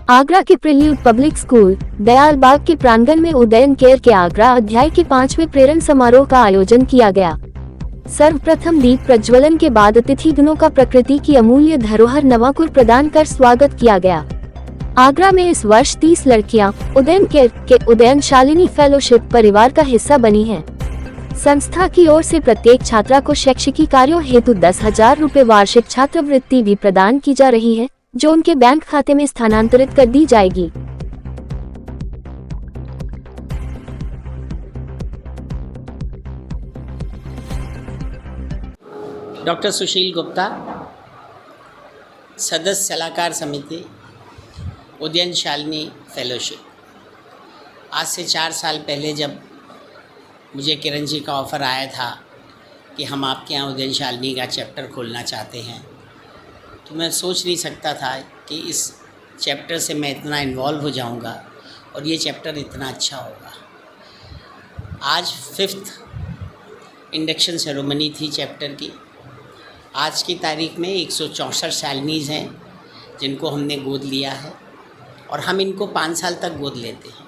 आगरा के prelude public school Dayal बाग के प्रांगण में उदयन केयर के आगरा अध्याय के 5वें प्रेरण समारोह का आयोजन किया गया। सर्वप्रथम दीप प्रज्वलन के बाद अतिथिगणों का प्रकृति की अमूल्य धरोहर नवाकुर प्रदान कर स्वागत किया गया। आगरा में इस वर्ष 30 लड़कियां उदयन केयर के उदयन शालिनी फेलोशिप परिवार का हिस्सा बनी हैं। संस्था की ओर से प्रत्येक छात्रा को शैक्षिकी कार्यों हेतु 10,000 रुपए वार्षिक छात्रवृत्ति भी प्रदान की जा रही है, जो उनके बैंक खाते में स्थानांतरित कर दी जाएगी। डॉक्टर सुशील गुप्ता, सदस्य सलाहकार समिति, उदयन शालिनी फेलोशिप। आज से 4 साल पहले जब मुझे किरण जी का ऑफ़र आया था कि हम आपके यहाँ उदयन शालिनी का चैप्टर खोलना चाहते हैं, तो मैं सोच नहीं सकता था कि इस चैप्टर से मैं इतना इन्वॉल्व हो जाऊंगा और ये चैप्टर इतना अच्छा होगा। आज 5th इंडक्शन सेरेमनी थी चैप्टर की। आज की तारीख में 164 शालिनीज़ हैं जिनको हमने गोद लिया है और हम इनको 5 साल तक गोद लेते हैं।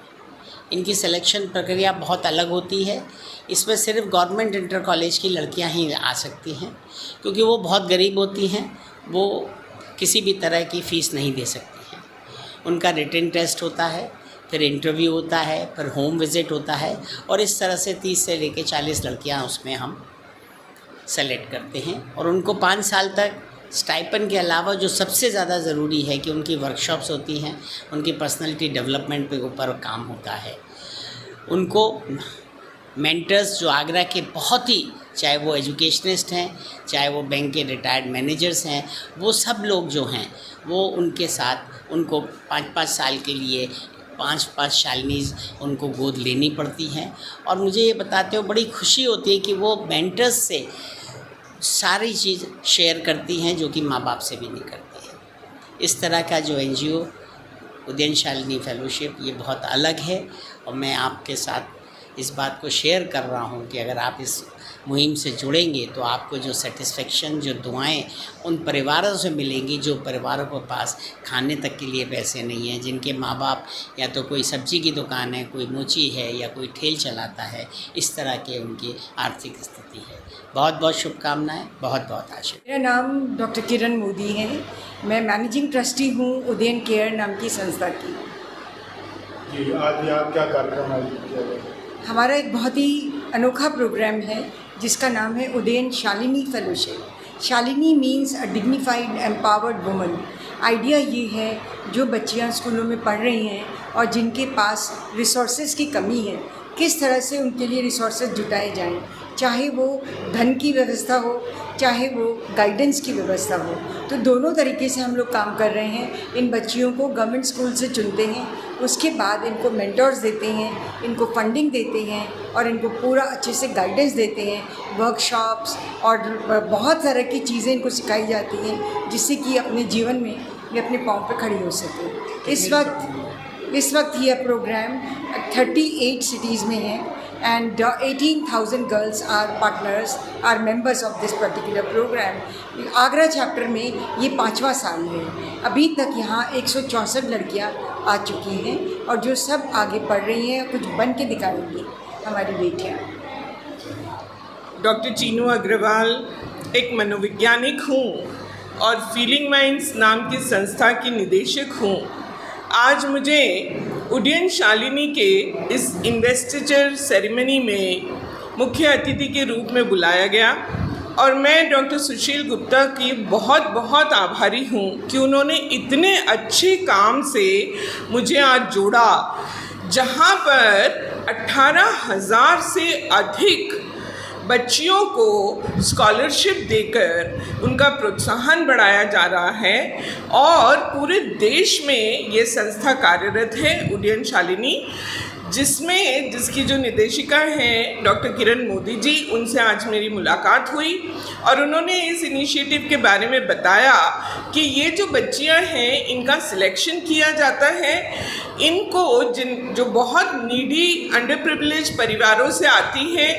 इनकी सिलेक्शन प्रक्रिया बहुत अलग होती है। इसमें सिर्फ गवर्नमेंट इंटर कॉलेज की लड़कियां ही आ सकती हैं, क्योंकि वो बहुत गरीब होती हैं, वो किसी भी तरह की फ़ीस नहीं दे सकती हैं। उनका रिटन टेस्ट होता है, फिर इंटरव्यू होता है, फिर होम विज़िट होता है और इस तरह से 30 से लेकर 40 लड़कियां उसमें हम सेलेक्ट करते हैं और उनको 5 साल तक स्टाइपन के अलावा जो सबसे ज़्यादा ज़रूरी है कि उनकी वर्कशॉप्स होती हैं, उनकी पर्सनालिटी डेवलपमेंट पे ऊपर काम होता है। उनको मेंटर्स जो आगरा के बहुत ही, चाहे वो एजुकेशनिस्ट हैं, चाहे वो बैंक के रिटायर्ड मैनेजर्स हैं, वो सब लोग जो हैं वो उनके साथ उनको 5-5 साल के लिए 5-5 शालिनीज़ उनको गोद लेनी पड़ती हैं। और मुझे ये बताते हो बड़ी खुशी होती है कि वो मेंटर्स से सारी चीज़ शेयर करती हैं जो कि माँ बाप से भी नहीं करती है। इस तरह का जो NGO उदयन शालिनी फेलोशिप, ये बहुत अलग है और मैं आपके साथ इस बात को शेयर कर रहा हूँ कि अगर आप इस मुहिम से जुड़ेंगे तो आपको जो सेटिस्फेक्शन, जो दुआएं उन परिवारों से मिलेंगी जो परिवारों के पास खाने तक के लिए पैसे नहीं हैं, जिनके माँ बाप या तो कोई सब्जी की दुकान है, कोई मोची है या कोई ठेल चलाता है, इस तरह के उनकी आर्थिक स्थिति है। बहुत बहुत शुभकामनाएं, बहुत बहुत आशीर्वाद। मेरा नाम डॉक्टर किरण मोदी है। मैं मैनेजिंग ट्रस्टी हूँ उदयन केयर नाम की संस्था की। जी, आज यहाँ क्या कार्यक्रम आयोजित किया गया? हमारा एक बहुत ही अनोखा प्रोग्राम है जिसका नाम है उदयन शालिनी फेलोशिप। शालिनी मीन्स अ डिग्निफाइड एम्पावर्ड वुमन। आइडिया ये है, जो बच्चियाँ स्कूलों में पढ़ रही हैं और जिनके पास रिसोर्सेज की कमी है, किस तरह से उनके लिए रिसोर्सेज जुटाए जाएं, चाहे वो धन की व्यवस्था हो, चाहे वो गाइडेंस की व्यवस्था हो। तो दोनों तरीके से हम लोग काम कर रहे हैं। इन बच्चियों को गवर्नमेंट स्कूल से चुनते हैं, उसके बाद इनको मेंटर्स देते हैं, इनको फंडिंग देते हैं और इनको पूरा अच्छे से गाइडेंस देते हैं। वर्कशॉप्स और बहुत तरह की चीज़ें इनको सिखाई जाती हैं जिससे कि अपने जीवन में ये अपने पाँव पे खड़ी हो सके। इस वक्त यह प्रोग्राम 38 सिटीज़ में है and 18,000 girls are partners, are members of this particular program. Agra chapter में ये 5वां साल है। अभी तक यहाँ 164 लड़कियाँ आ चुकी हैं और जो सब आगे पढ़ रही हैं, कुछ बन के दिखाएंगी हमारी बेटियाँ। डॉक्टर चीनू अग्रवाल एक मनोवैज्ञानिक हूँ और फीलिंग माइंड्स नाम की संस्था की निदेशक हूँ। आज मुझे उदयन शालिनी के इस इन्वेस्टिचर सेरेमनी में मुख्य अतिथि के रूप में बुलाया गया और मैं डॉक्टर सुशील गुप्ता की बहुत बहुत आभारी हूँ कि उन्होंने इतने अच्छे काम से मुझे आज जोड़ा, जहाँ पर 18,000 से अधिक बच्चियों को स्कॉलरशिप देकर उनका प्रोत्साहन बढ़ाया जा रहा है और पूरे देश में ये संस्था कार्यरत है उदयन शालिनी, जिसकी जो निदेशिका हैं डॉक्टर किरण मोदी जी, उनसे आज मेरी मुलाकात हुई और उन्होंने इस इनिशिएटिव के बारे में बताया कि ये जो बच्चियां हैं इनका सिलेक्शन किया जाता है। इनको जो बहुत नीडी अंडर प्रिविलेज परिवारों से आती हैं,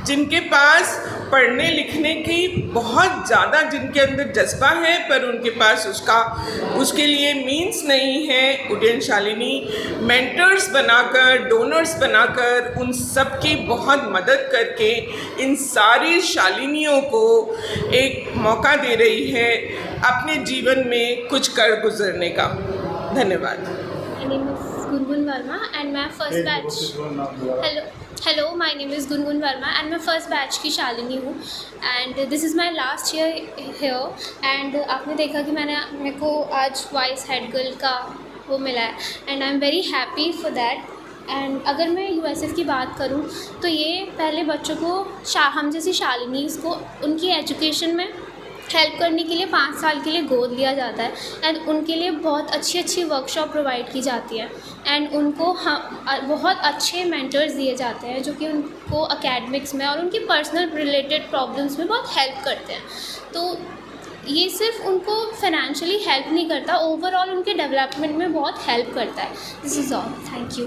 जिनके पास पढ़ने लिखने की बहुत ज़्यादा जिनके अंदर जज्बा है पर उनके पास उसके लिए मीन्स नहीं है, उदयन शालिनी मेंटर्स बनाकर, डोनर्स बनाकर उन सब की बहुत मदद करके इन सारी शालिनियों को एक मौका दे रही है अपने जीवन में कुछ कर गुजरने का। धन्यवाद। My name is Gungun Verma and मैं first batch. Hello, my name is Gungun Verma and मैं first batch की शालिनी हूँ and this is my last year here and आपने देखा कि मेरे को आज वाइस हेड गर्ल का वो मिला है and I'm very happy for that. And अगर मैं USS की बात करूँ तो ये पहले बच्चों को हम जैसी शालिनीज़ को उनकी एजुकेशन में हेल्प करने के लिए 5 साल के लिए गोद लिया जाता है एंड उनके लिए बहुत अच्छी वर्कशॉप प्रोवाइड की जाती है एंड उनको बहुत अच्छे मेंटर्स दिए जाते हैं जो कि उनको एकेडमिक्स में और उनकी पर्सनल रिलेटेड प्रॉब्लम्स में बहुत हेल्प करते हैं। तो ये सिर्फ उनको फाइनेंशियली हेल्प नहीं करता, ओवरऑल उनके डेवलपमेंट में बहुत हेल्प करता है। This is all, thank you.